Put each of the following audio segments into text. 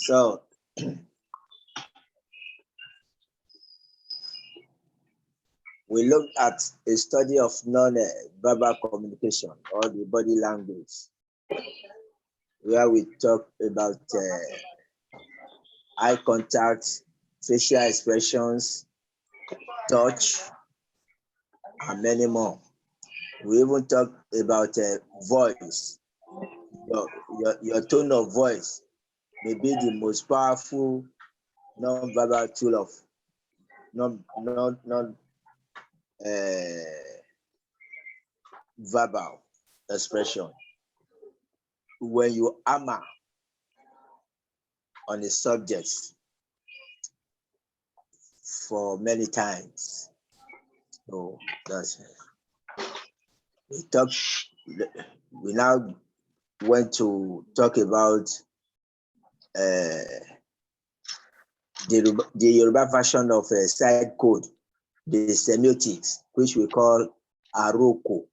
So we looked at a study of non-verbal communication or the body language, where we talk about eye contact, facial expressions, touch, and many more. We even talk about voice. Your tone of voice may be the most powerful non-verbal tool of verbal expression. When you hammer on a subject for many times, so that's we now went to talk about the Yoruba version of side code, the semiotics, which we call Aroko,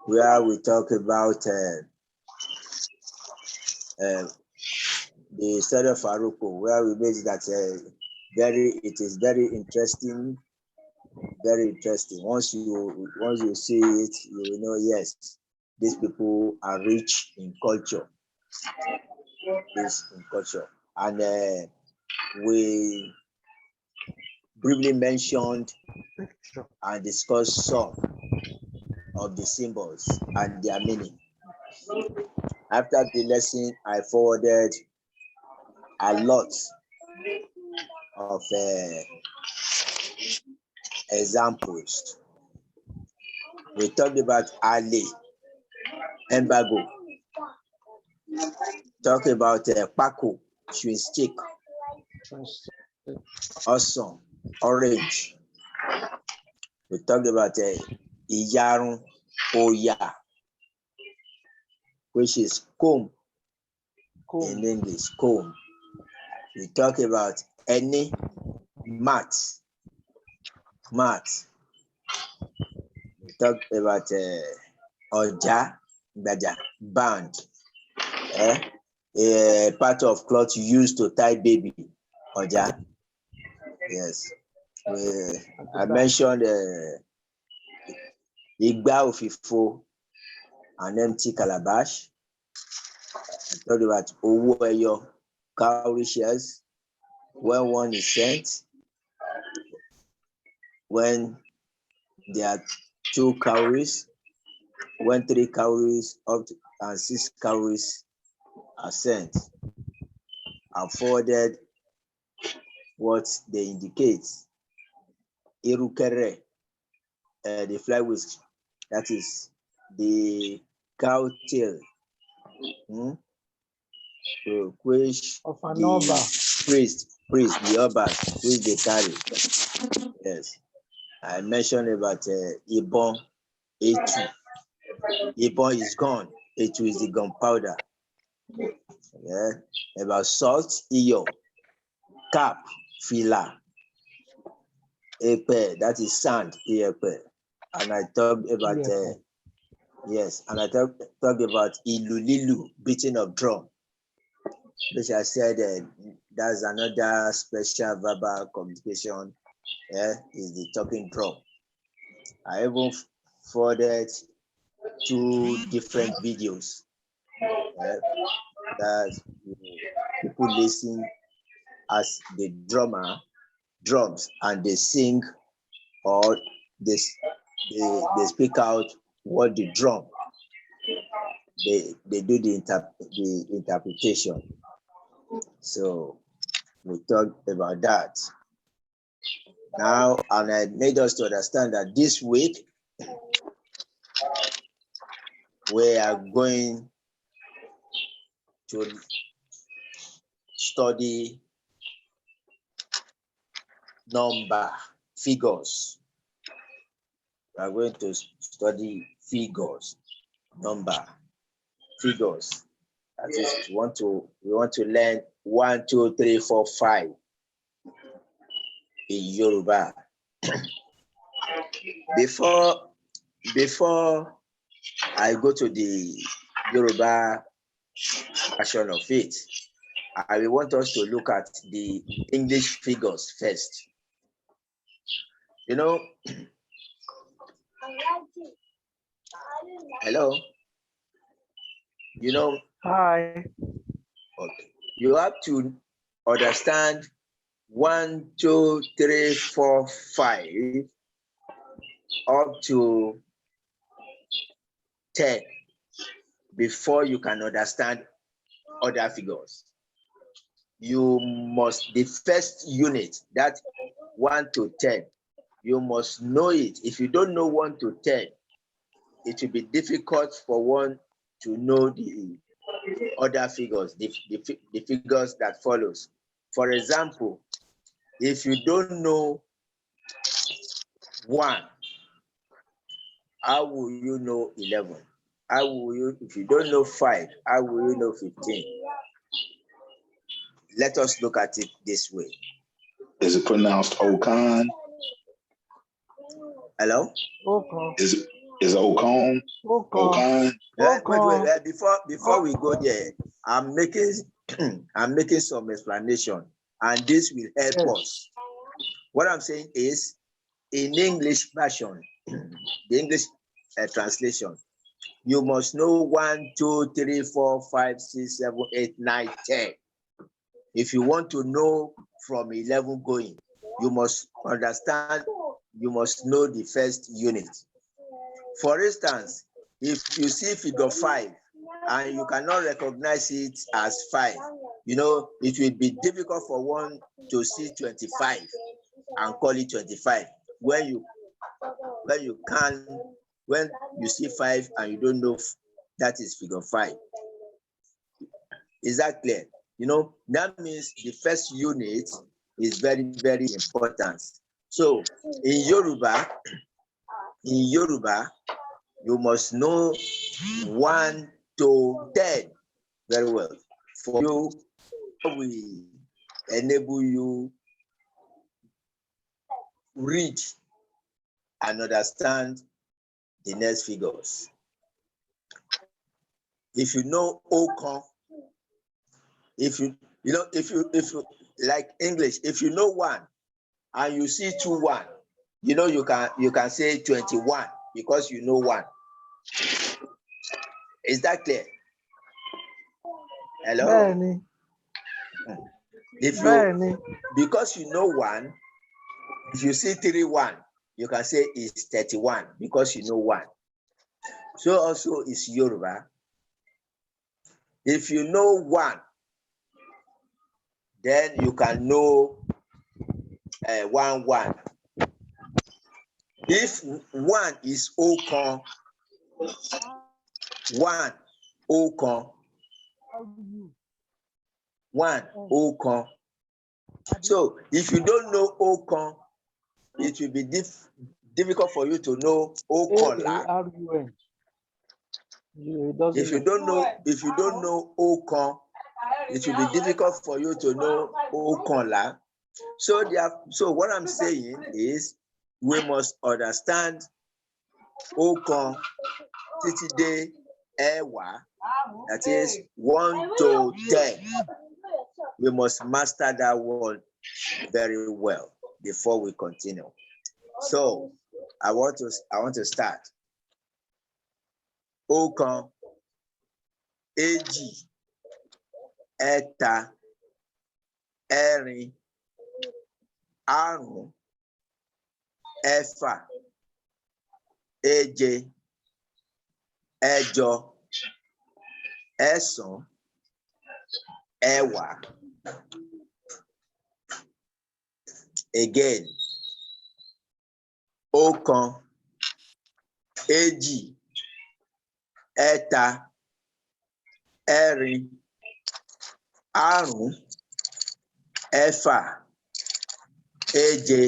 where we talk about the study of Aroko, where we made that it is very interesting. Very interesting. Once you see it, you will know, yes, these people are rich in culture. And we briefly mentioned and discussed some of the symbols and their meaning. After the lesson, I forwarded a lot of examples. We talked about Ali, embargo. Talk about Paco, chewing stick, awesome, orange. We talked about Iyarun, Oya, which is comb in English, comb. We talk about any mat. We talk about Oja, Baja, band. A part of cloth used to tie baby. Oja. Yes. I mentioned Igba Ofifo, an empty calabash. I talked about Owo Eyo, cowrie shells, when one is sent, when there are 2 cowries, when 3 cowries up to, and 6 cowries are sent. I forwarded what they indicate. Irukere, the fly whisk, that is the cow tail, so which the priest, the obas, which they carry. Yes, I mentioned about Ibon, A2. Ibon is gone. A2 is the gunpowder. Yeah, about salt, Iyo, cap, fila, Epe, that is sand, Epe. And I talked about yes, and I talked about Ilulilu, beating of drum, which I said that's another special verbal communication. Yeah, is the talking drum. I even forwarded 2 different videos that people listen as the drummer drums and they sing, or they speak out what the drum. They do the interpretation. So we talked about that. Now, and I made us to understand that this week we are going to study figures. We are going to study figures, figures. That is, we want to learn 1, 2, 3, 4, 5 in Yoruba. Before I go to the Yoruba version of it. I want us to look at the English figures first. You know, hello. You know, Hi. okay. You have to understand 1, 2, 3, 4, 5 up to 10 before you can understand other figures. You must, the first unit, that 1 to 10, you must know it. If you don't know 1 to 10, it will be difficult for one to know the other figures, the figures that follows. For example, if you don't know 1, how will you know 11? How will you, if you don't know 5, how will you know 15? Let us look at it this way. Is it pronounced Okan? Hello? Okan. Is it Okan? Okan. Okan? Wait. Before we go there, I'm making I'm making some explanation, and this will help us. What I'm saying is, in English version, the English translation, you must know 1, 2, 3, 4, 5, 6, 7, 8, 9, 10. If you want to know from 11 going, you must understand, you must know the first unit. For instance, if you see figure 5 and you cannot recognize it as 5, you know, it will be difficult for one to see 25 and call it 25. When you see 5 and you don't know that is figure 5. Is that clear? You know, that means the first unit is very, very important. So in Yoruba, you must know 1 to 10 very well. For you, we enable you read and understand the next figures. If you know Okan, if you like English, if you know 1 and you see 2, 1, you know, you can say 21 because you know 1. Is that clear? Hello? Benny. Because you know 1, if you see 3, 1, you can say it's 31 because you know 1. So also is Yoruba. If you know 1, then you can know 1, 1. If 1 is Okan, 1 Okan, 1 Okan. So if you don't know Okan, it will be difficult for you to know Okanla. If you don't know Okan, it will be difficult for you to know Okanla. So what I'm saying is, we must understand Okan títí dé ẹ̀wá, that is 1 to 10. We must master that one very well before we continue. So I want to start. Ọ̀kan, èjì, ẹ̀ta, ẹ̀rin, àrún, ẹ̀fà, èje, ẹ̀jọ, ẹ̀sán, ẹ̀wá. Again, ọ̀kan, èjì, ẹ̀ta, ẹ̀rin, àrún, ẹ̀fà, èje,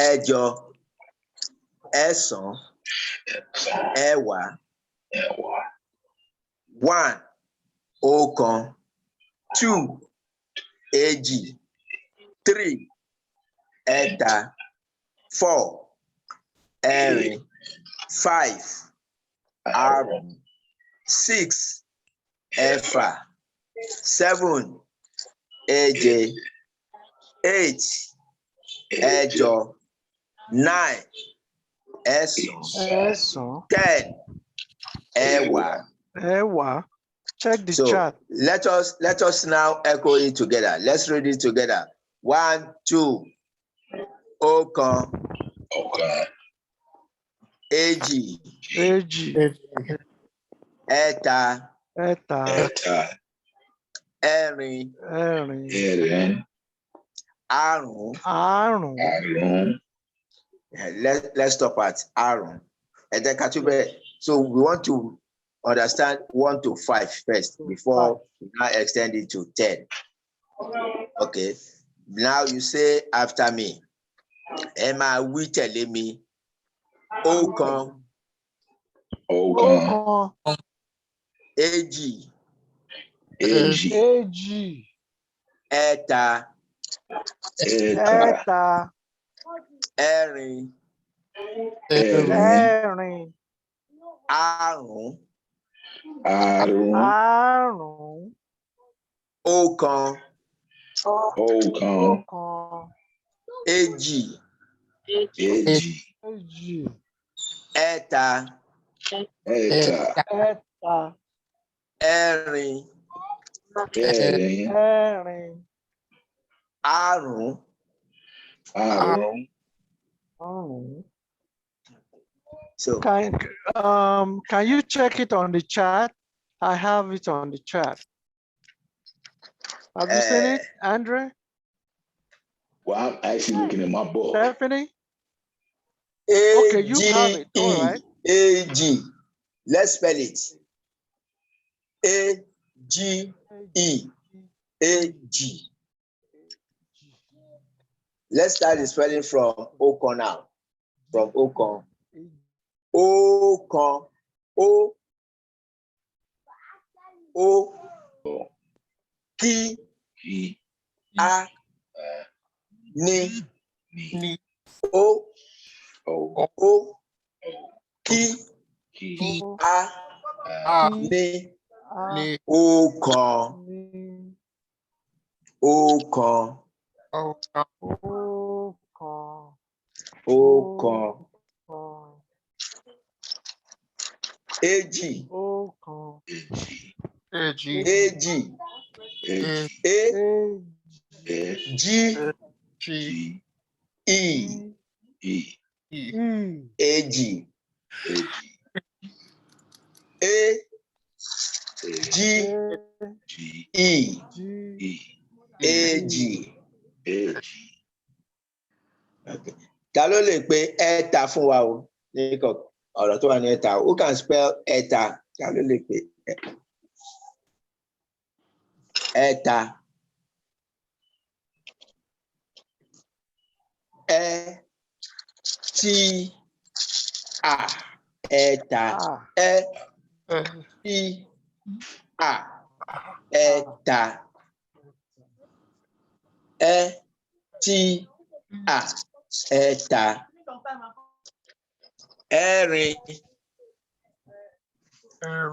ẹ̀jọ, ẹ̀sán, ẹ̀wá. 1 ọ̀kan, 2 èjì, 3 ẹ̀ta, 4 ẹ̀rin, 5 àrún, 6 ẹ̀fà 7 èje 8 ẹ̀jọ 9 ẹ̀sán 10 ẹ̀wá. Check the So chat. let us now echo it together. Let's read it together. 1, 2. Ọ̀kan. Èjì. Ẹ̀ta. Ẹ̀rin. Àrún. Let's stop at àrún. So we want to understand 1 to 5 first before we now extend it to 10. Okay. Now you say after me. Ẹ máa wí tẹ̀lé mi. Ọ̀kan. Èjì. Ẹ̀ta. Ẹ̀rin. Àrún. Ọ̀kan. Èjì. Ẹ̀ta. Ẹ̀rin. Àrún. So Can you check it on the chat? I have it on the chat. Have you seen it, Andre? Well, I'm actually looking at my book. Stephanie? Okay, you have it. All right. A-G. Let's spell it. A-G-E. A-G. Let's start the spelling from Ọ̀kan now. From Ọ̀kan. Ọ̀kan. O. Kí. A. Ní. O. Kí. A. Ní. Ọ̀kan. Èjì. Èjì. Èjì. Okay. Ta ló lè pe ẹ̀ta fún wa o? Ọ̀rọ̀ tó wà ní ẹ̀ta. Who can spell ẹ̀ta? Ta ló lè pe ẹ̀ta? Ẹ-tí-à. Ẹ̀ta. Ẹ-tí-à. Ẹ̀ta. Ẹ-tí-à. Ẹ̀ta. Ẹ̀rin.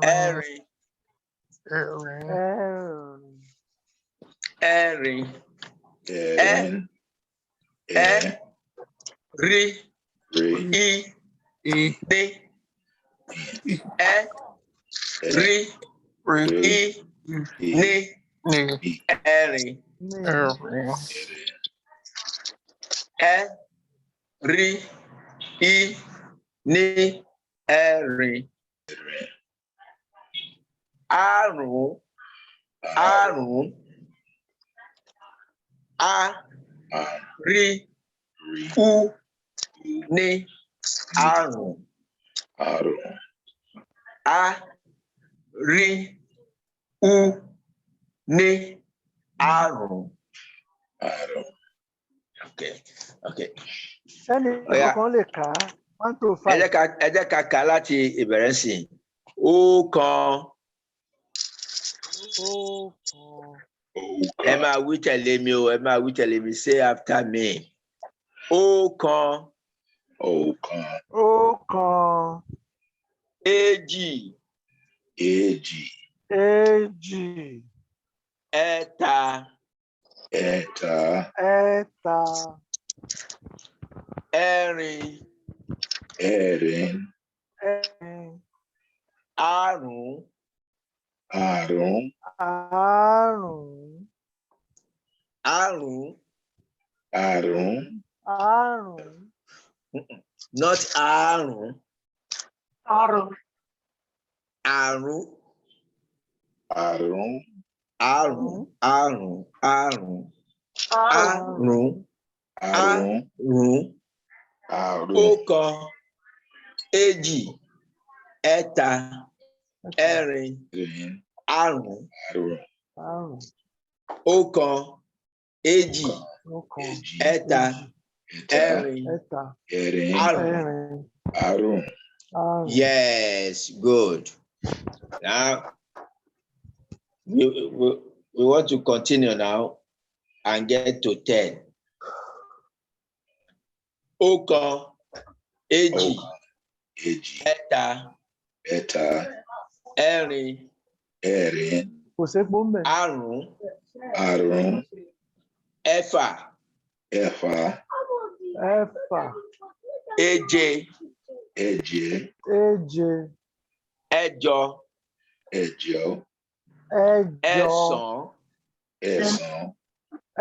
Ẹ̀rin. Rí. Ní. Rí. Ní. Ẹ̀rin. Rí. Ní. Ẹ̀rin. Àrún. Rí. Ní. Àrún. Rí. Ní. Àrún. Okay. Ẹni kankan lè kà á 1 to 5. Ẹ jẹ́ ká kà á láti ìbẹ̀rẹ̀ sí i. Ọ̀kan. Ẹ máa wí tẹ̀lé mi o. Ẹ máa wí tẹ̀lé mi. Say after me. Ọ̀kan. Èjì. èjì, èjì, ẹ̀ta, ẹ̀ta, ẹ̀ta, ẹ̀rin, ẹ̀rin, ẹ̀rin, àrún, àrún, àrún, àrún, àrún, àrún, not àrún, àrún, àrún, àrún, àrún, àrún, àrún, àrún, àrún, àrún, àrún, ọ̀kan, èjì, ẹ̀ta, ẹ̀rin, ẹ̀rin, àrún, àrún, àrún, ọ̀kan, èjì, ọ̀kan, èjì, ẹ̀ta, ẹ̀ta, ẹ̀rin, ẹ̀ta, ẹ̀rin, àrún. ẹ̀rin, àrún. àrún. Yes, good. Now we want to continue now and get to 10. Ọ̀kan, èjì, Ọ̀kan, èjì, ẹ̀ta, ẹ̀ta, ẹ̀rin, Kò ẹ̀rin, sépo ń bẹ̀. àrún, àrún, ẹ̀fà, ẹ̀fà, Ẹ̀fà, èje, èje, èje, ẹ̀jọ, ẹ̀jọ, ẹ̀jọ, ẹ̀sán, ẹ̀sán,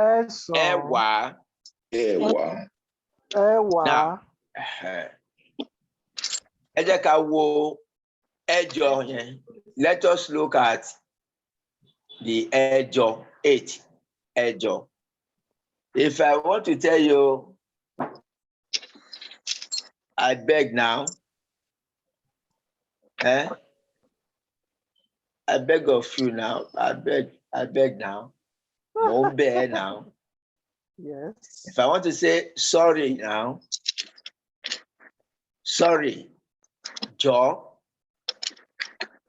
ẹ̀sán, ẹ̀wá. ẹ̀wá. ẹ̀wá, Now, ẹ jẹ́ ká wo ẹ̀jọ yẹn. Let us look at the ẹ̀jọ, 8, ẹ̀jọ. If I want to tell you, I beg now, I beg of you now, I beg now, mo ń bẹ̀ ẹ́ now. yes, If I want to say sorry now, sorry, jọ̀ọ́.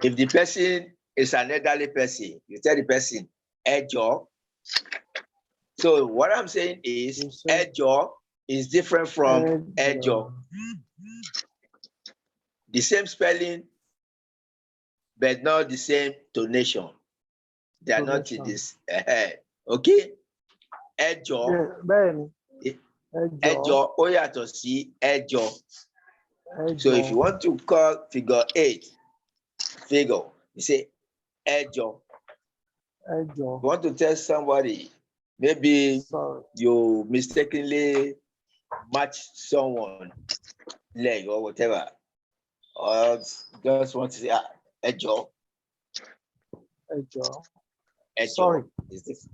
If the person is an elderly person, you tell the person, ẹ jọ̀ọ́. So what I'm saying is, You say- ẹjọ́ is different from ẹjọ́. The same spelling, but not the same tonation. They are not in Tonation. this. Okay? Ẹjọ́, Yeah, bẹ́ẹ̀ni, ẹ̀jọ, ẹjọ́, ó yàtọ̀ sí ẹjọ́. ẹ̀jọ, So if you want to call figure 8, figure, you say ẹjọ́. ẹ̀jọ, You want to tell somebody, maybe sorry, you mistakenly match someone leg or whatever, or just want to say ẹjọ́, ẹ̀jọ, ẹjọ́. sorry, Is this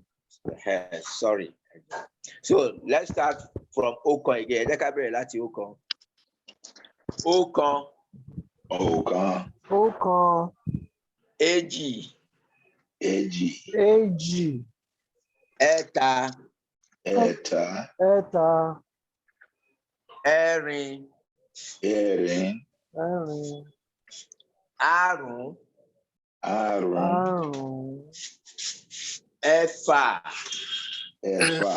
sorry? So let's start from ọ̀kan again. Ẹ jẹ́ ká bẹ̀rẹ̀ láti ọ̀kan. Ọ̀kan, Ọ̀kan, ọ̀kan, èjì, èjì, èjì, ẹ̀ta, ẹ̀ta, ẹ̀ta, ẹ̀rin, ẹ̀rin, ẹ̀rin, àrún, àrún, àrún, ẹ̀fà, ẹ̀fà,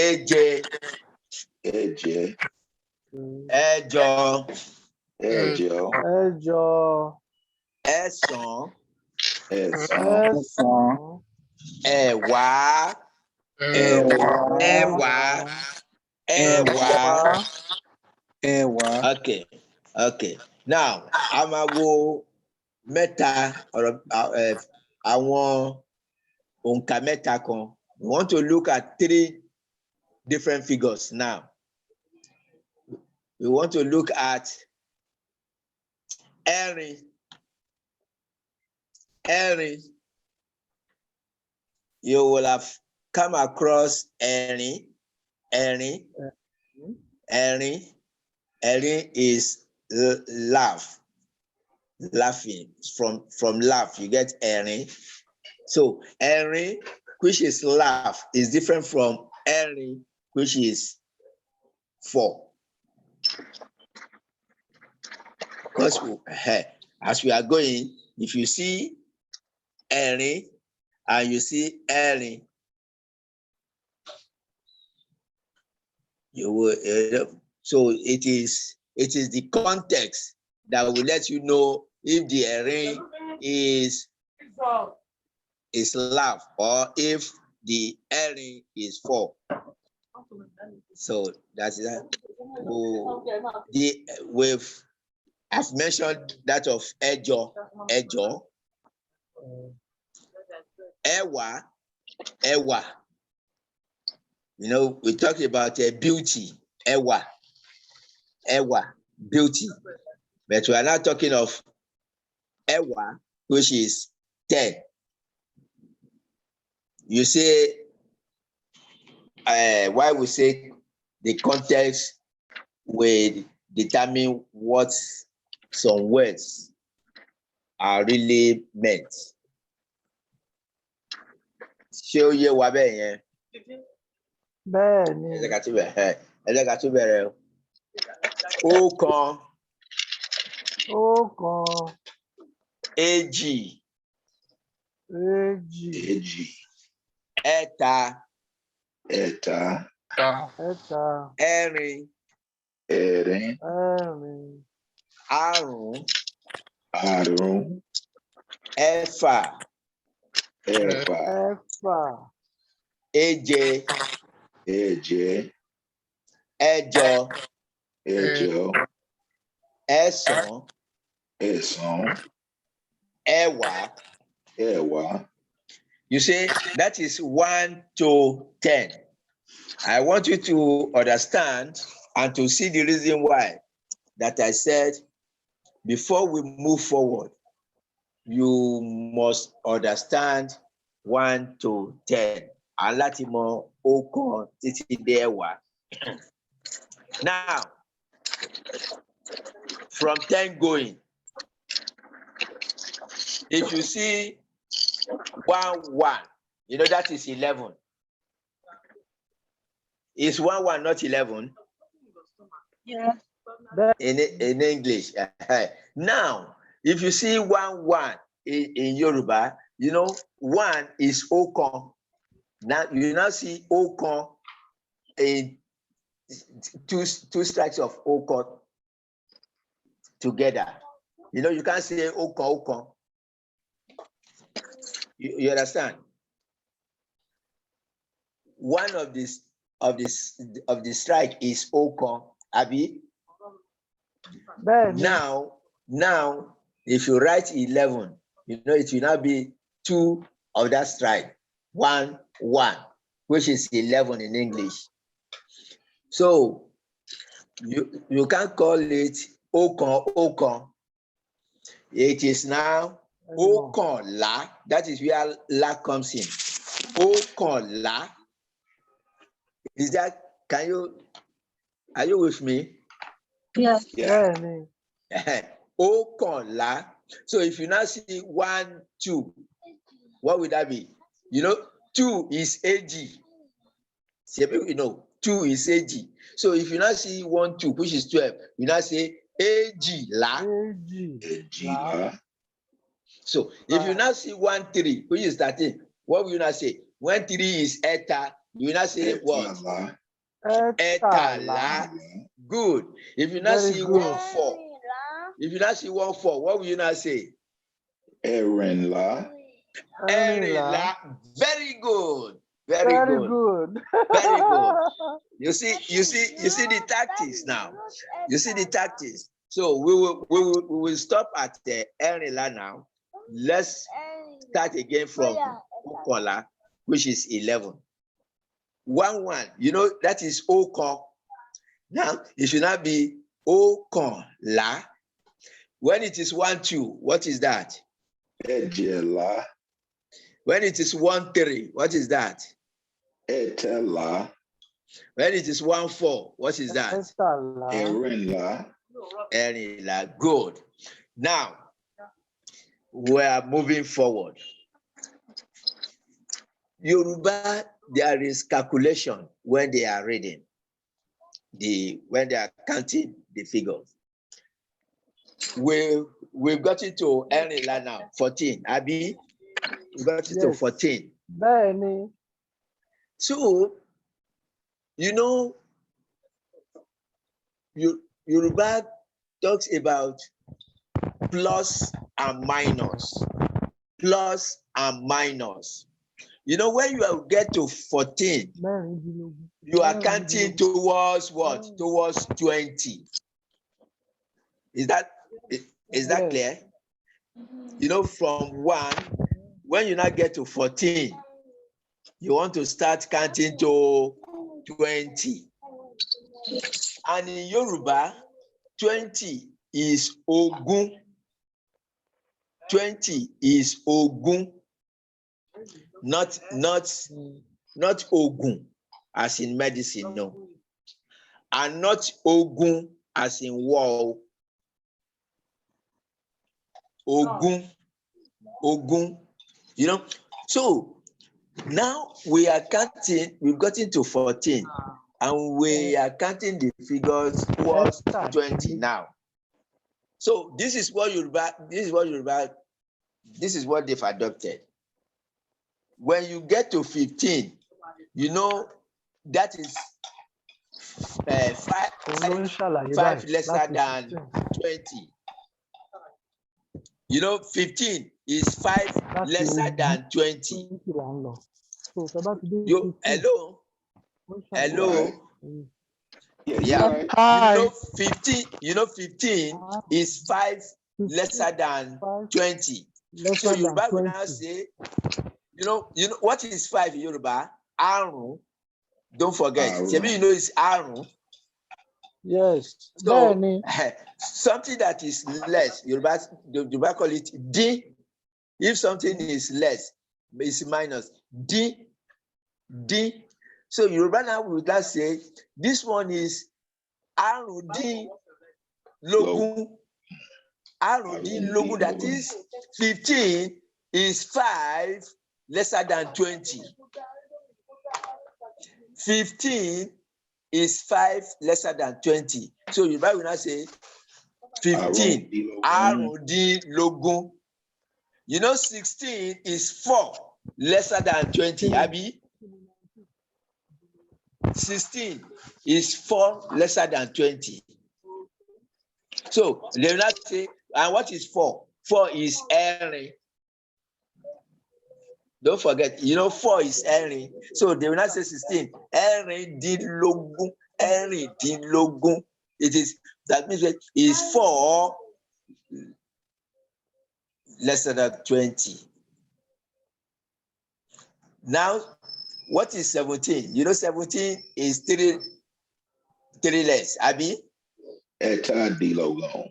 èje, èje, ẹ̀jọ, ẹ̀jọ, ẹ̀jọ, ẹ̀sán, ẹ̀sán, ẹ̀sán, ẹ̀wá, ẹ̀wá, ẹ̀wá. Okay, okay. Now, a máa wo mẹ́ta ọ̀rọ̀ àwọn òǹkà mẹ́ta kan. We want to look at 3 different figures now. We want to look at ẹ̀rin, ẹ̀rin. You will have come across ẹ̀rin, ẹ̀rin, ẹ̀rin. Ẹ̀rin is laugh, laughing, from laugh, you get ẹ̀rin. So ẹ̀rin, which is laugh, is different from ẹ̀rin, which is 4. Because as we are going, if you see ẹ̀rin and you see ẹ̀rin, you will, so it is the context that will let you know if the erin is laugh, or if the erin is 4. So that's that. I've mentioned that of ejo, ewa. You know, we talked about beauty, ewa, beauty. But we are not talking of ewa, which is 10. You say, why we say the context will determine what some words are really meant. Show you what Bẹ́ẹ̀ni. Ọ̀kan. Ọ̀kan. Èjì. Èjì. Ẹ̀ta. Ẹ̀ta. Ẹ̀rin. Àrún. Ẹ̀fà. Èje. Ẹ̀jọ. Ẹ̀sán. Ẹ̀wá. You say that is 1 to 10. I want you to understand and to see the reason why that I said before we move forward, you must understand 1 to 10. Alatimo ọ̀kan títí dé ẹ̀wá. Now, from 10 going, if you see 1, you know that is 11. Is 1 not 11? Yeah. In English. Now, if you see 1 in Yoruba, you know 1 is ọ̀kan. Now you now see ọ̀kan in two strikes of ọ̀kan together. You know, you can't say ọ̀kan. You understand? One of the strike is ọ̀kan, Abi. Now, if you write 11, you know it will now be 2 of that strike. 1, which is 11 in English. So you can't call it ọ̀kan. It is now ọ̀kànlá. That is where la comes in. Ọ̀kànlá. Is that, are you with me? Yes. Yeah. Ọ̀kànlá. So if you now see 1, 2, what would that be? You know, 2 is èjì. You know, 2 is èjì. So if you now see 1, 2, which is 12, you now say èjìlá. So if you now see 1, 3, which is 13, what will you now say? When 3 is ẹ̀ta, you will now say what? Ẹ̀tàlá. Good. If you now see 1, 4, if you now see 1, 4, what will you now say? Ẹ̀rìnlá. Very good. Very good. Very good. You see the tactics now. You see the tactics. So we will stop at the ẹ̀rìnlá now. Let's start again from ọ̀kànlá, which is 11. 1, you know, that is ọ̀kan. Now, it should not be ọ̀kànlá. When it is 1, 2, what is that? Ẹ̀jẹ̀lá. When it is 1, 3, what is that? Ẹ̀tàlá. When it is 1, 4, what is that? Ẹ̀rìnlá. Good. Now, we are moving forward. Yoruba, there is calculation when they are reading, when they are counting the figures. We've got it to ẹ̀rìnlá now, 14. Abi, we got it to 14. Bẹ́ẹ̀ni. So, you know, Yoruba talks about plus and minus. Plus and minus. You know, when you get to 14, you are counting towards what? Towards 20. Is that clear? You know, from 1, when you now get to 14, you want to start counting to 20. And in Yoruba, 20 is Ogun. 20 is Ogun, not Ogun as in medicine, no. And not Ogun as in war. Ogun, you know. So now we are counting, we've gotten to 14, and we are counting the figures towards 20 now. So this is what they've adopted. When you get to 15, you know that is 5 lesser than 20. You know, 15 is 5 lesser than 20. You, hello? Yeah. Hi. You know 15 is 5 lesser than 20. So Yoruba will now say, you know what is 5 in Yoruba? Arun. Don't forget. You know it's Arun. Yes. So something that is less, Yoruba call it D. If something is less, it's minus. D. So Yoruba now would not say this one is Arun Logun. Arun Logun, that is 15 is 5 lesser than 20. 15 is 5 lesser than 20. So Yoruba will not say 15 Arun Logun. You know 16 is 4 lesser than 20, Abi. 16 is 4 lesser than 20. So they will not say, and what is 4? 4 is Erin. Don't forget, you know 4 is Erin. So they will not say 16. Erin Logun. It is, that means it is 4 lesser than 20. Now, what is 17? You know 17 is 3 less, Abi? Etadilogun.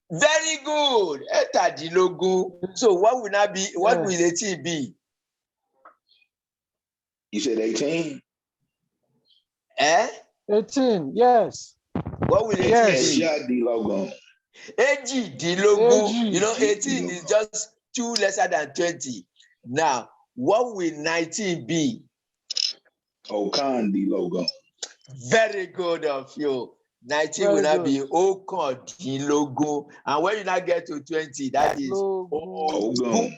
Very good. Etadilogun. So what will not be? What will 18 be? You said 18? 18, yes. What will 18 Yes. be? Ejadilogun. Ejidilogun. You know, 18 is just 2 lesser than 20. Now, what will 19 be? Okandilogun. Very good of you. 19 will not be Okandilogun. And when you now get to 20, that is Ogun.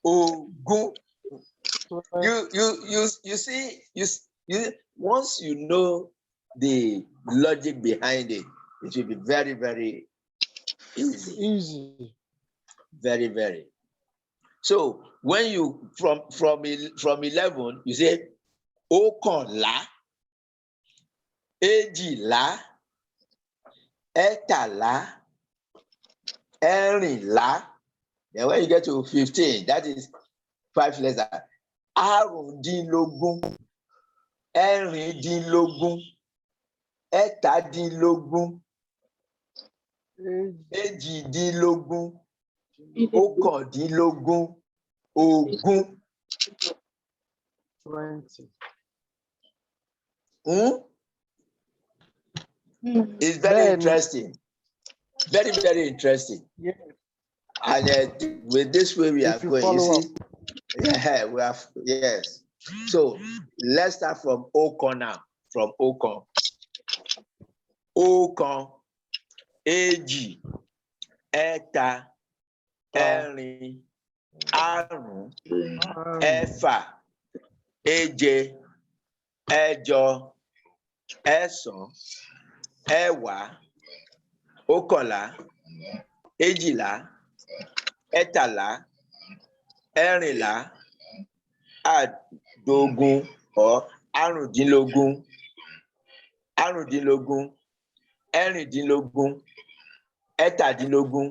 Ogun. You see, once you know the logic behind it, it will be very, very easy. Very, very. So when you from 11, you say Okanla, Ejila, Etala, Erinla. Then when you get to 15, that is 5 lesser. Arundinlogun, Erindinlogun, Etadinlogun, Ejidinlogun, Okandinlogun, Ogun. 20. It's very interesting. Very, very interesting. Yeah. And with this way we are going, you see. Yeah, we have, yes. So let's start from Okan now. From Okan. Okan, Eji, Eta, Erin, Arun, Ẹ̀fà, Èje, Ẹ̀jọ, Ẹ̀sán, Ẹ̀wá, Ọ̀kànlá, èjìlá, ẹ̀tàlá, ẹ̀rìnlá, àádógún or àrùndínlógún, àrùndínlógún, ẹ̀rìndínlógún, ẹ̀tàdínlógún,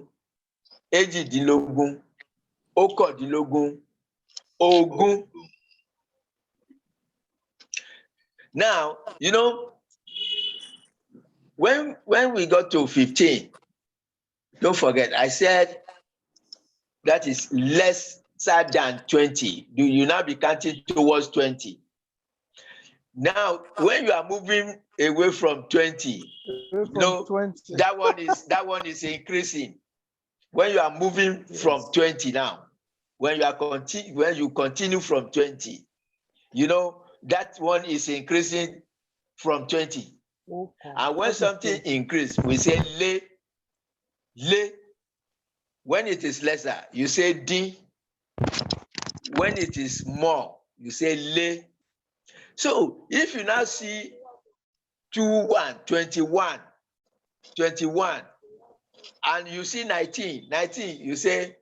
èjìdínlógún, ọ̀kàndínlógún, ogún. Now, you know, when we got to 15, don't forget, I said that is lesser than 20. Do you now be counting towards 20? Now, when you are moving away from 20, Away from no, 20. that one is increasing. When you are moving from 20 now, when you continue from 20, you know, that one is increasing from 20. Okay. And when something increases, we say le. When it is lesser, you say di. When it is more, you say le. So if you now see 21, and you see 19, you say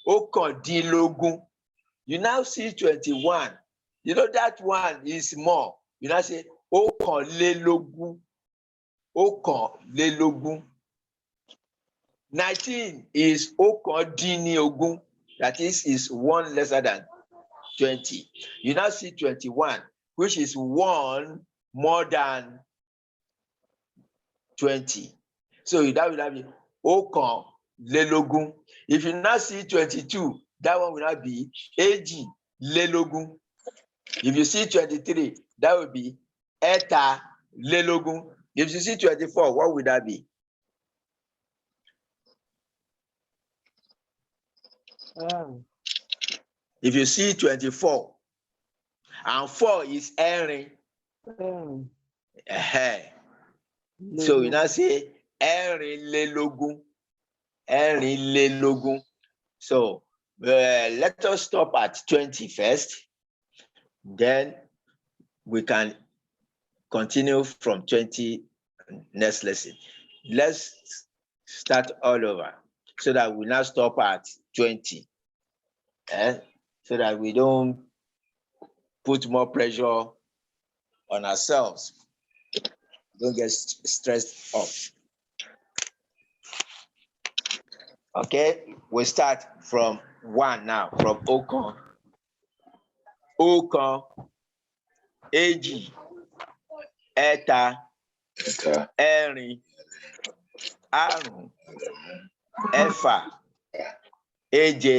ọ̀kàndínlógún. You now see 21. You know that one is more. You now say ọ̀kànlélógún. 19 is ọ̀kàndínlógún. That is one lesser than 20. You now see 21, which is one more than 20. So that will be ọ̀kànlélógún. If you now see 22, that one will not be èjìlélógún. If you see 23, that will be ẹ̀tàlélógún. If you see 24, what would that be? If you see 24, and 4 is ẹ̀rin. So you now say ẹ̀rìnlélógún. Ẹ̀rìnlélógún. So let us stop at 20 first. Then we can continue from 20 next lesson. Let's start all over so that we now stop at 20. So that we don't put more pressure on ourselves. Don't get stressed up. Okay, we start from 1 now, from ọ̀kan. Ọ̀kan, èjì, ẹ̀ta, ẹ̀rin, àrún, ẹ̀fà, èje,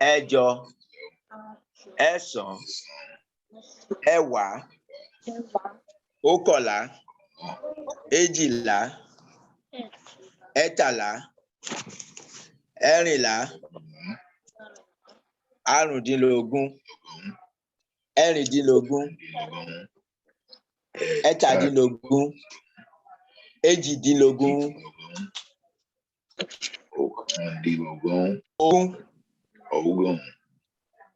ẹ̀jọ, ẹ̀sán, ẹ̀wá, ọ̀kànlá, èjìlá, ẹ̀tàlá, ẹ̀rìnlá, àrùndínlógún, ẹ̀rìndínlógún, ẹ̀tàdínlógún, èjìdínlógún, ogún.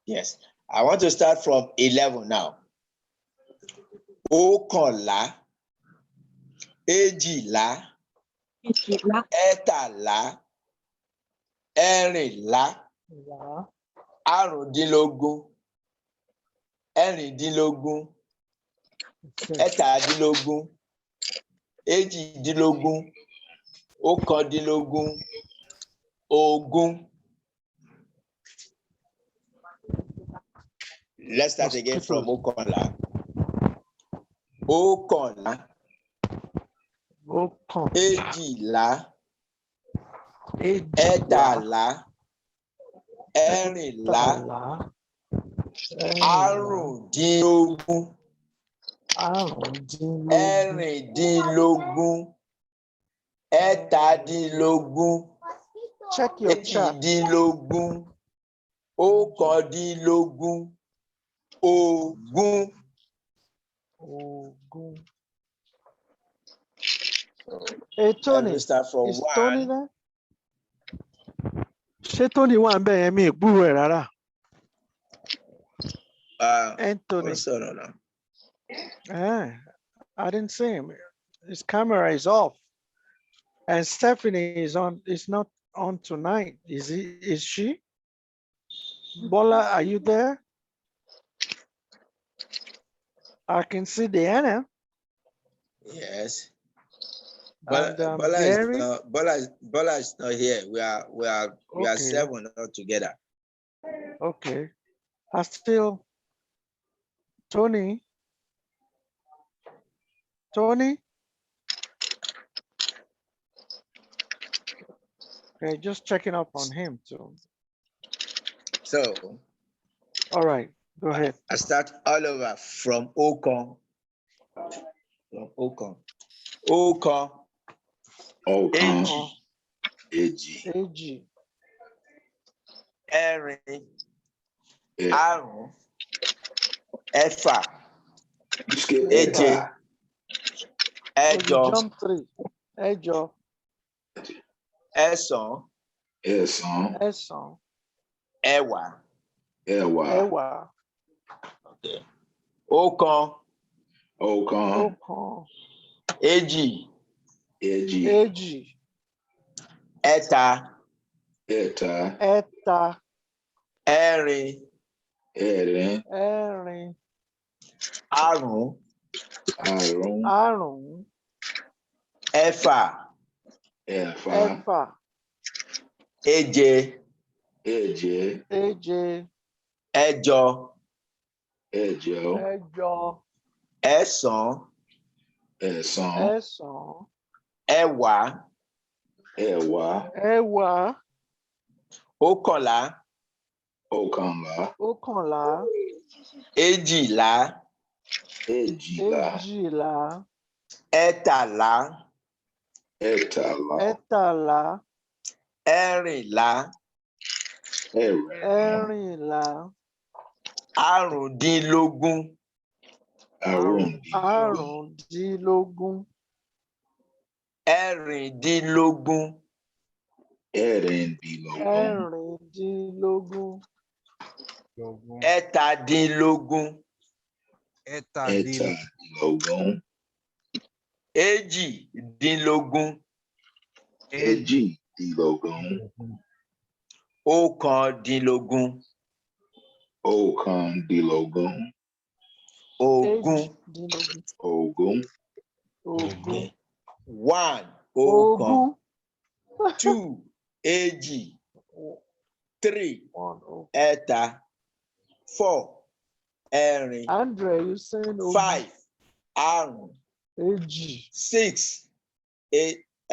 Yes, I want to start from 11 now. Ọ̀kànlá, èjìlá, ẹ̀tàlá, ẹ̀rìnlá, àrùndínlógún, ẹ̀rìndínlógún, ẹ̀tàdínlógún, èjìdínlógún, ọ̀kàndínlógún, ogún. Let's start again from ọ̀kànlá. Ọ̀kànlá, èjìlá, ẹ̀tàlá, ẹ̀rìnlá, àrùndínlógún, ẹ̀rìndínlógún, ẹ̀tàdínlógún, èjìdínlógún, ọ̀kàndínlógún, ogún. Hey, Tony, Let's start from is 1. Tony there? Ṣé Tony wà ń bẹ̀ yẹn mi ìgbúrò ẹ̀ rárá? Anthony. I didn't see him. His camera is off. And Stephanie is not on tonight. Is she? Bola, are you there? I can see Diana Yes. and Bola Mary. Bola is not here. We are Okay. 7 altogether. Okay. I still, Tony. Tony? Okay, just checking up on him too. So All right, go ahead. I start all over from Okon. From Okon. Okon. Okon. Oh, Eji. AG. Erin. Àrún. Ẹ̀fà. You skip Èje. Eta. Oh, you Ẹ̀jọ. jump 3. Ẹ̀jọ. Ẹ̀sán. Ẹ̀sán. Ẹ̀sán. Ẹ̀wá. Ẹ̀wá. Ẹ̀wá. Okay. Ọ̀kan. Ọ̀kan. Ọ̀kan. Èjì. Èjì. Èjì. Ẹ̀ta. Ẹ̀ta. Ẹ̀ta. Ẹ̀rin. Ẹ̀rin. Ẹ̀rin. Àrún. Àrún. Àrún. Ẹ̀fà. Ẹ̀fà. Ẹ̀fà. Èje. Èje. Èje. Ẹ̀jọ. Ẹ̀jọ. Ẹ̀jọ. Ẹ̀sán. Ẹ̀sán. Ẹ̀sán. Ẹ̀wá. Ẹ̀wá. Ẹ̀wá. Ọ̀kànlá. Ọ̀kànlá. Ọ̀kànlá. Èjìlá. Èjìlá. Èjìlá. Ẹ̀tàlá. Ẹ̀tàlá. Ẹ̀tàlá. Ẹ̀rìnlá. Ẹ̀rìnlá. Ẹ̀rìnlá. Àrùndínlógún. Àrùndínlógún. Ẹ̀rìndínlógún. Ẹ̀rìndínlógún. Ẹ̀rìndínlógún. Ẹ̀tàdínlógún. Ẹ̀tàdínlógún. Èjìdínlógún. Èjìdínlógún. Ọ̀kàndínlógún. Ọ̀kàndínlógún. Ogún. Èjìdínlógún. Ogún. Ogún. 1 ọ̀kan. Ogún. 2 èjì. 3 1. ẹ̀ta. 4 ẹ̀rin. Andre, you saying 5 àrún. Èjì. 6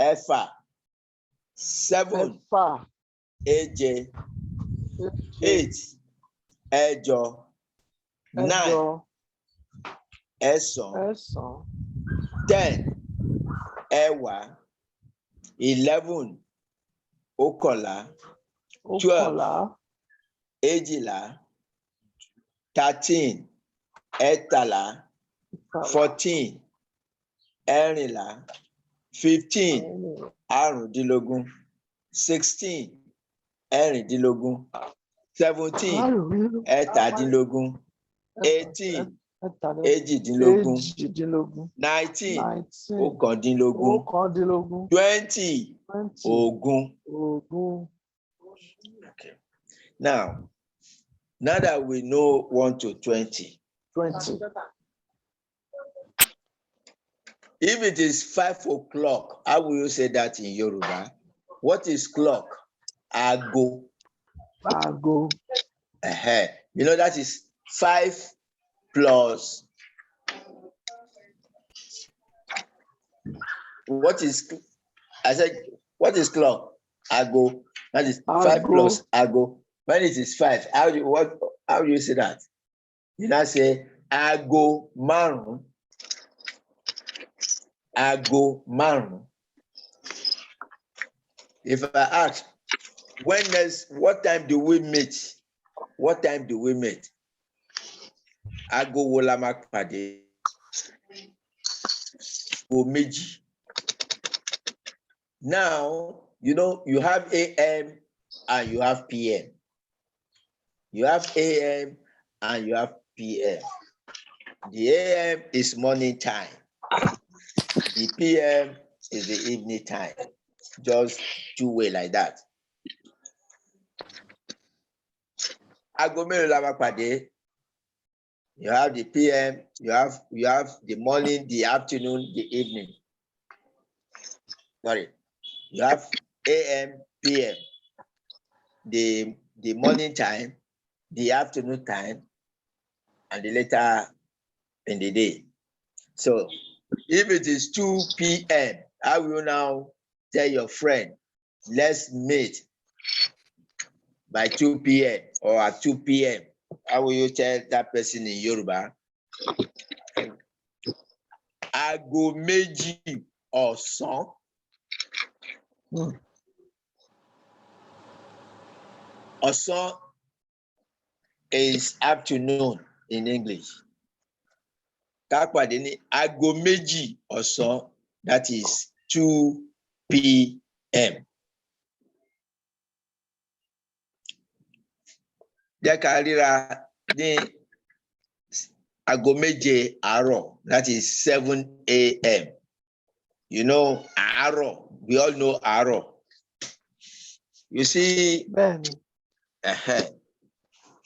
ẹ̀fà. 7 Ẹ̀fà. èje. 8 ẹ̀jọ. 9 Ẹ̀jọ. ẹ̀sán. Ẹ̀sán. 10 ẹ̀wá. 11 ọ̀kànlá. 12 Ọ̀kànlá. èjìlá. 13 ẹ̀tàlá. 14 ẹ̀rìnlá. 15 àrùndínlógún. 16 ẹ̀rìndínlógún. 17 ẹ̀tàdínlógún. 18 èjìdínlógún. 19 ọ̀kàndínlógún. Ọ̀kàndínlógún. 20 ogún. Ogún. Okay. Now that we know 1 to 20, 20. if it is 5 o'clock, how will you say that in Yoruba? What is clock? Ago. Ago. You know that is 5 plus. What is? I said, what is clock? Ago. That is 5 plus ago. When it is 5, how do you say that? You now say ago márùn. Ago márùn. If I ask, what time do we meet? What time do we meet? Ago wo la máa pàdé? Ago méjì. Now, you have AM and you have PM. You have AM and you have PM. The AM is morning time. The PM is the evening time. just two-way like that. Aago mélòó la máa pàdé? You have the PM, you have the morning, the afternoon, the evening. Sorry, you have AM, PM, the morning time, the afternoon time, and the later in the day. So if it is 2 p.m., I will now tell your friend, let's meet by 2 p.m. or at 2 p.m. How will you tell that person in Yoruba? Aago méjì ọ̀sán. Ọ̀sán is afternoon in English. Ká pàdé ní aago méjì ọ̀sán, that is 2 p.m. Jẹ́ ká ríra ní aago méje àárọ̀, that is 7 a.m. You know, àárọ̀, we all know àárọ̀. You see,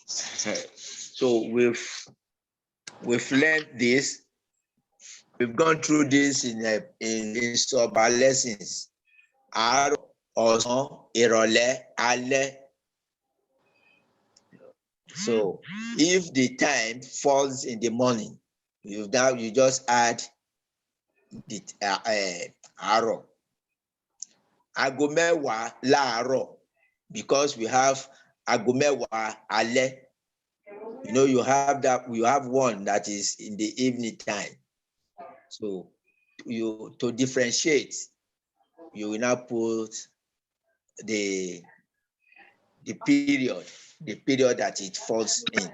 so we've learned this. We've gone through this in some of our lessons. Àárọ̀, ọ̀sán, ìrọ̀lẹ́, alẹ́. So if the time falls in the morning, you just add the àárọ̀. Aago mẹ́wàá láàárọ̀, because we have aago mẹ́wàá alẹ́. You know, you have one that is in the evening time. So to differentiate, you will now put the period that it falls in.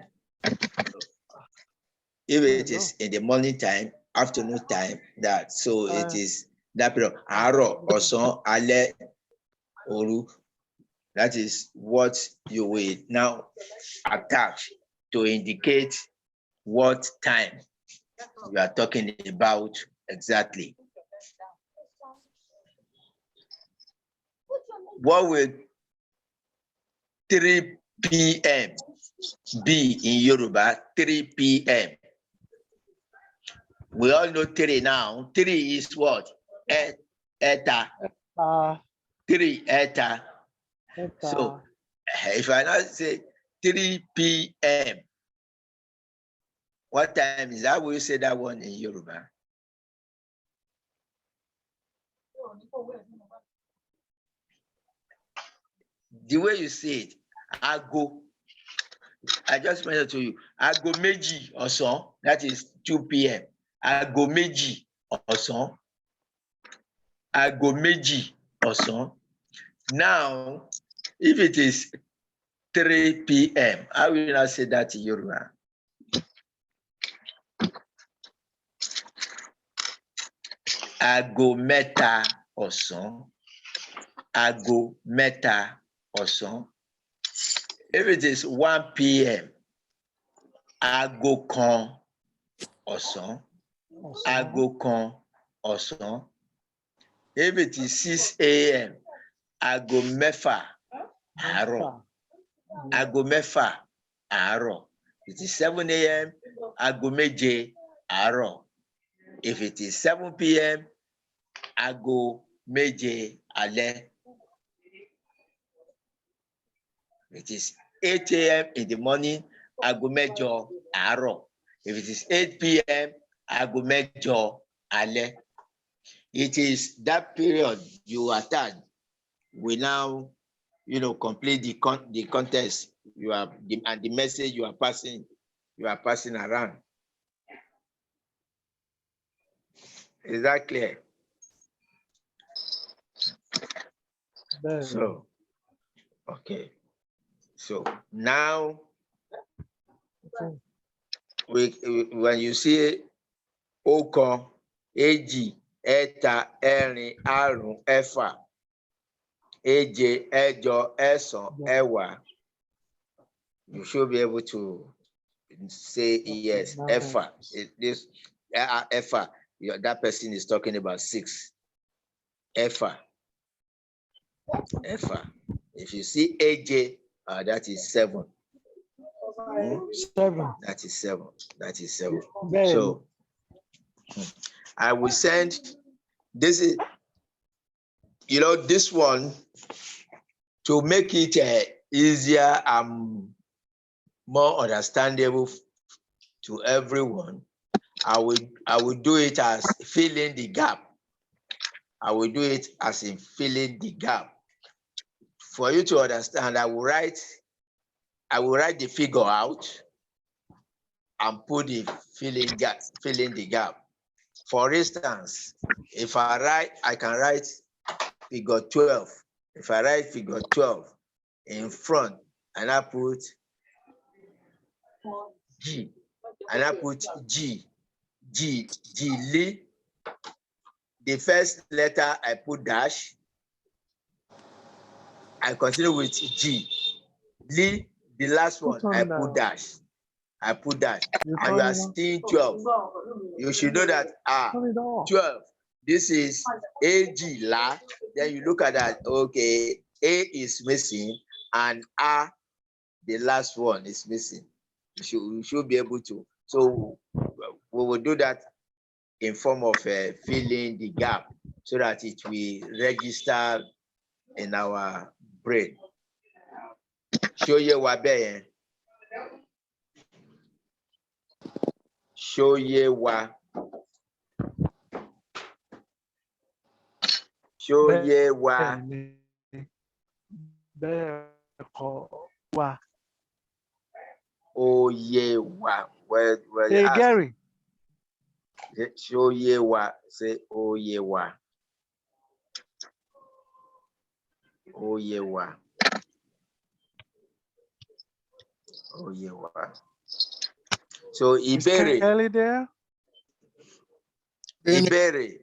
If it is in the morning time, afternoon time, it is that period. Àárọ̀, ọ̀sán, alẹ́, òru. That is what you will now attach to indicate what time you are talking about exactly. What will 3 p.m. be in Yoruba? 3 p.m. We all know 3 now. 3 is what? Eta. 3 eta. So if I now say 3 p.m., what time is that? Will you say that one in Yoruba? The way you say it, aago. I just mentioned to you, aago méjì ọ̀sán, that is 2 p.m. Aago méjì ọ̀sán. Aago méjì ọ̀sán. Now, if it is 3 p.m., I will not say that in Yoruba. Aago mẹ́ta ọ̀sán. Aago mẹ́ta ọ̀sán. If it is 1 p.m., aago kan ọ̀sán. Aago kan ọ̀sán. If it is 6 a.m., aago mẹ́fà àárọ̀. Aago mẹ́fà àárọ̀. It is 7 a.m., aago méje àárọ̀. If it is 7 p.m., aago méje alẹ́. It is 8 a.m. in the morning, aago mẹ́jọ àárọ̀. If it is 8 p.m., aago mẹ́jọ alẹ́. It is that period you attach. We now, complete the context and the message you are passing around. Is that clear? So, okay. So now, when you see ọ̀kan, èjì, ẹ̀ta, ẹ̀rin, àrún, ẹ̀fà, èje, ẹ̀jọ, ẹ̀sán, ẹ̀wá, you should be able to say yes. Ẹ̀fà, ẹ̀fà, that person is talking about 6. Ẹ̀fà. Efa. If you see AJ, that is 7. 7. That is 7. That is 7. Very So I will send this is, this one to make it easier and more understandable to everyone. I will do it as filling the gap. I will do it as in filling the gap. For you to understand, I will write the figure out and put the filling the gap. For instance, if I can write figure 12. If I write figure 12 in front and I put G, and I put G, Li, the first letter I put dash, I continue with G. Li, the last one, I put dash. And you are seeing 12. You should know that 12. This is AG La. Then you look at that. Okay, A is missing and A, the last one, is missing. You should be able to. So we will do that in form of filling the gap so that it will register in our brain. Show you what be. Show ye wa. Show ye wa. Oh ye wa. Well, hey Gary. Show ye wa. Say oh ye wa. Oh ye wa. Oh ye wa. So Iberi. Kelly there? Iberi.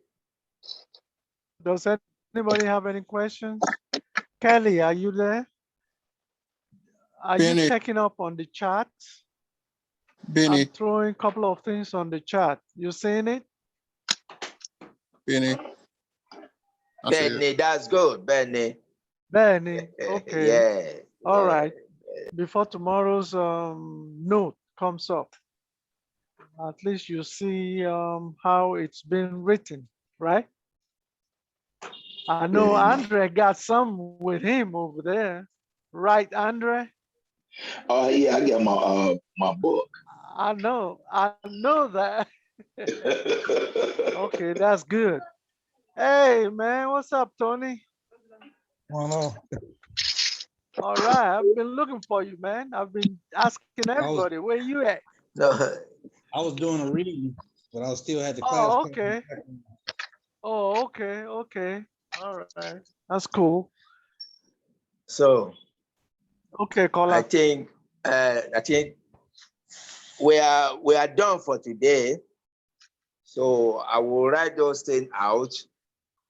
Does anybody have any questions? Kelly, are you there? Are you checking up on the chat? I'm throwing a couple of things on the chat. You seeing it? Benny, that's good, Benny. Okay. Yeah. All right. Before tomorrow's note comes up, at least you see how it's been written, right? I know Andre got some with him over there, right, Andre? Oh yeah, I got my book. I know that. Okay, that's good. Hey man, what's up, Tony? Oh, All right, I've been looking for you, man. I've been asking everybody, where you at? No. I was doing a reading, but I still had the class. Oh, okay. Oh, okay, okay. All right, that's cool. So, okay, caller. I think we are done for today. So I will write those things out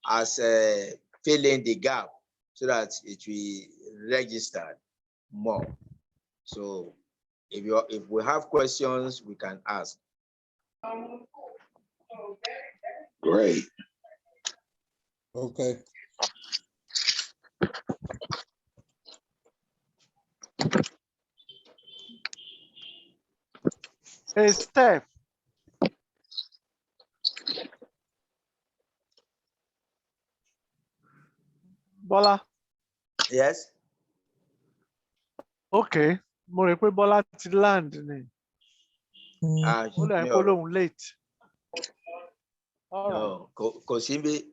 as filling the gap so that it will register more. So if we have questions, we can ask. Great. Okay. Hey, Steph. Bola. Yes. Okay. Mo rò pé Bola ti land ni. Ó dà pé lóhùn late. No, kò sí níbí.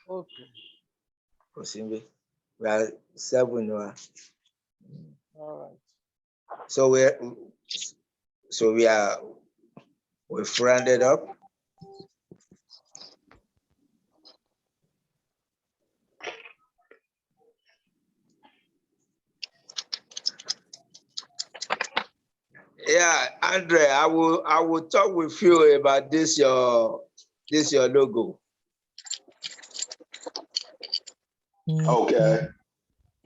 Okay. Kò sí níbí. We are 7. All right. So we've rounded up. Yeah, Andre, I will talk with you about this your logo. Okay.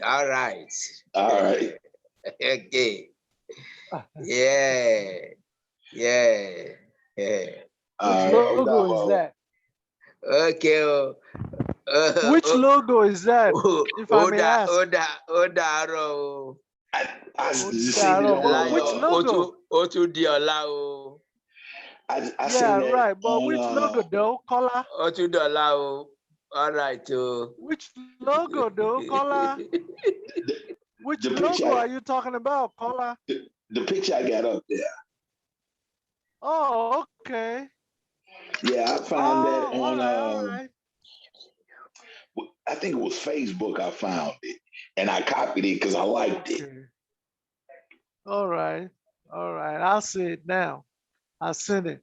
All right. All right. Okay. Yeah. Which logo is that? Okay. Which logo is that? If I may ask. Odaro. I Oh, just seen it Daro, but on. which logo? Otu Diola o. I seen Yeah, that right. But on. which logo though, Kola? Otu Dola o. All right. Which logo though, Kola? Which The picture, logo are you talking about, Kola? the picture I got up there. Oh, okay. Yeah, I found that Oh, all on. right, all right. I think it was Facebook. I found it, and I copied it because I liked it. Okay. All right. All right. I'll see it now. I'll send it.